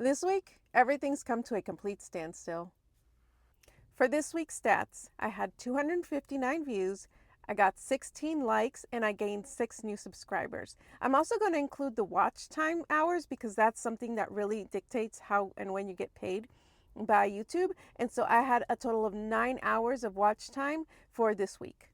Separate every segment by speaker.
Speaker 1: This week, everything's come to a complete standstill. For this week's stats, I had 259 views, I got 16 likes, and I gained 6 new subscribers. I'm also going to include the watch time hours because that's something that really dictates how and when you get paid by YouTube. And so I had a total of 9 hours of watch time for this week.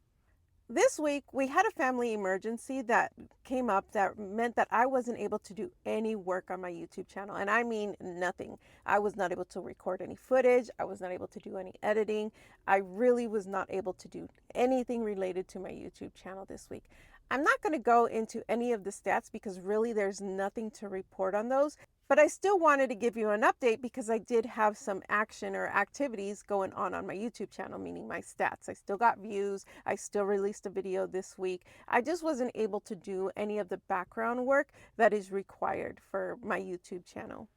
Speaker 1: This week, we had a family emergency that came up that meant that I wasn't able to do any work on my YouTube channel. And I mean nothing. I was not able to record any footage. I was not able to do any editing. I really was not able to do anything related to my YouTube channel this week. I'm not going to go into any of the stats because really there's nothing to report on those. But I still wanted to give you an update because I did have some action or activities going on my YouTube channel, meaning my stats. I still got views. I still released a video this week. I just wasn't able to do any of the background work that is required for my YouTube channel.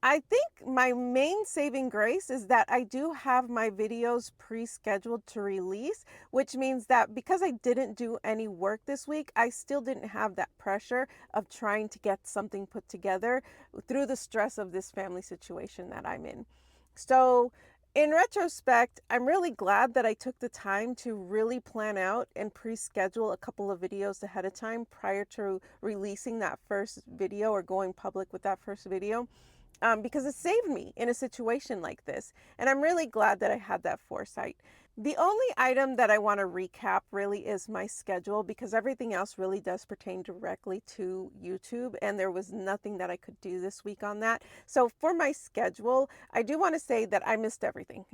Speaker 1: I think my main saving grace is that I do have my videos pre-scheduled to release, which means that because I didn't do any work this week, I still didn't have that pressure of trying to get something put together through the stress of this family situation that I'm in. So, in retrospect, I'm really glad that I took the time to really plan out and pre-schedule a couple of videos ahead of time prior to releasing that first video or going public with that first video, because it saved me in a situation like this. And I'm really glad that I had that foresight. The only item that I want to recap really is my schedule because everything else really does pertain directly to YouTube, and there was nothing that I could do this week on that. So for my schedule, I do want to say that I missed everything.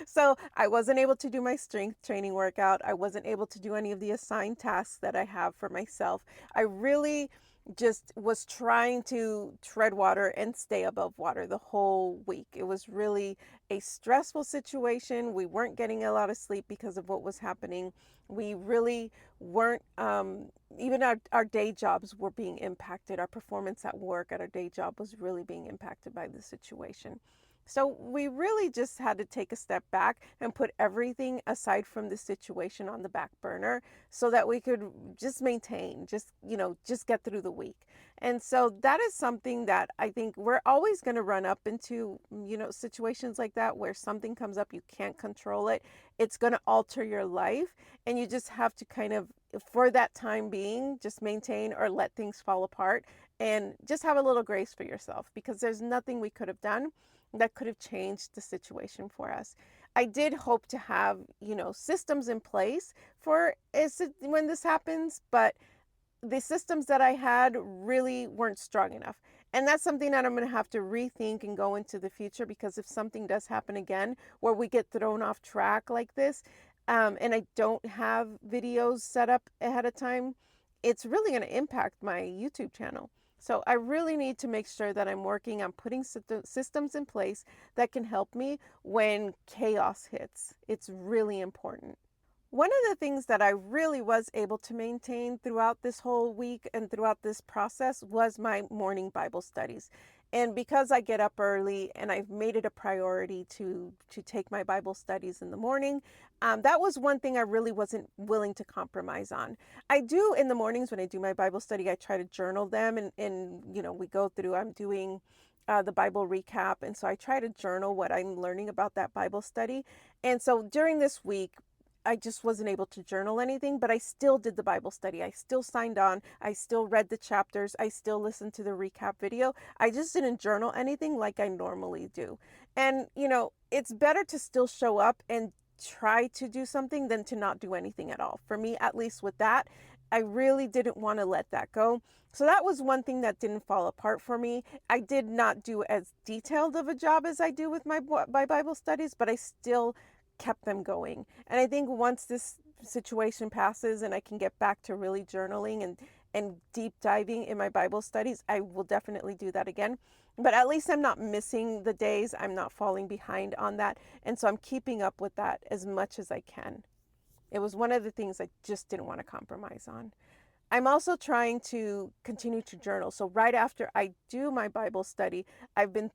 Speaker 1: So I wasn't able to do my strength training workout. I wasn't able to do any of the assigned tasks that I have for myself. I really just was trying to tread water and stay above water the whole week. It was really a stressful situation. We weren't getting a lot of sleep because of what was happening. We really weren't, even our day jobs were being impacted. Our performance at work at our day job was really being impacted by the situation. So we really just had to take a step back and put everything aside from the situation on the back burner so that we could just maintain, just get through the week. And so that is something that I think we're always going to run up into, situations like that where something comes up, you can't control it. It's going to alter your life. And you just have to kind of, for that time being, just maintain or let things fall apart and just have a little grace for yourself because there's nothing we could have done that could have changed the situation for us. I did hope to have, systems in place for when this happens, but the systems that I had really weren't strong enough. And that's something that I'm going to have to rethink and go into the future because if something does happen again where we get thrown off track like this, and I don't have videos set up ahead of time, it's really going to impact my YouTube channel. So I really need to make sure that I'm working on putting systems in place that can help me when chaos hits. It's really important. One of the things that I really was able to maintain throughout this whole week and throughout this process was my morning Bible studies. And because I get up early and I've made it a priority to take my Bible studies in the morning, that was one thing I really wasn't willing to compromise on. I do in the mornings when I do my Bible study, I try to journal them and we go through, I'm doing the Bible recap. And so I try to journal what I'm learning about that Bible study. And so during this week, I just wasn't able to journal anything, but I still did the Bible study. I still signed on. I still read the chapters. I still listened to the recap video. I just didn't journal anything like I normally do. And, it's better to still show up and try to do something than to not do anything at all. For me, at least with that, I really didn't want to let that go. So that was one thing that didn't fall apart for me. I did not do as detailed of a job as I do with my Bible studies, but I still kept them going. And I think once this situation passes and I can get back to really journaling and deep diving in my Bible studies, I will definitely do that again. But at least I'm not missing the days. I'm not falling behind on that. And so I'm keeping up with that as much as I can. It was one of the things I just didn't want to compromise on. I'm also trying to continue to journal. So right after I do my Bible study, I've been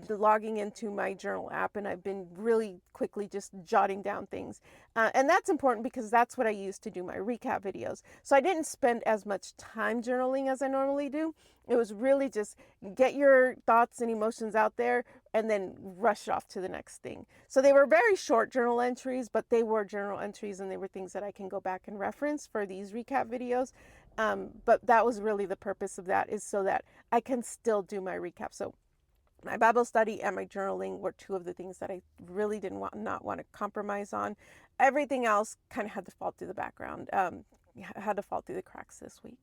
Speaker 1: logging into my journal app, and I've been really quickly just jotting down things. And that's important because that's what I use to do my recap videos. So I didn't spend as much time journaling as I normally do. It was really just get your thoughts and emotions out there and then rush off to the next thing. So they were very short journal entries, but they were journal entries and they were things that I can go back and reference for these recap videos. But that was really the purpose of that, is so that I can still do my recap. So my Bible study and my journaling were two of the things that I really didn't not want to compromise on. Everything else kind of had to fall through the background, had to fall through the cracks this week.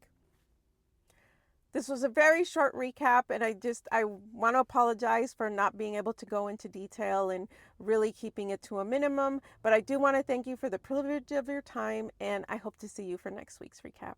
Speaker 1: This was a very short recap, and I want to apologize for not being able to go into detail and really keeping it to a minimum, but I do want to thank you for the privilege of your time, and I hope to see you for next week's recap.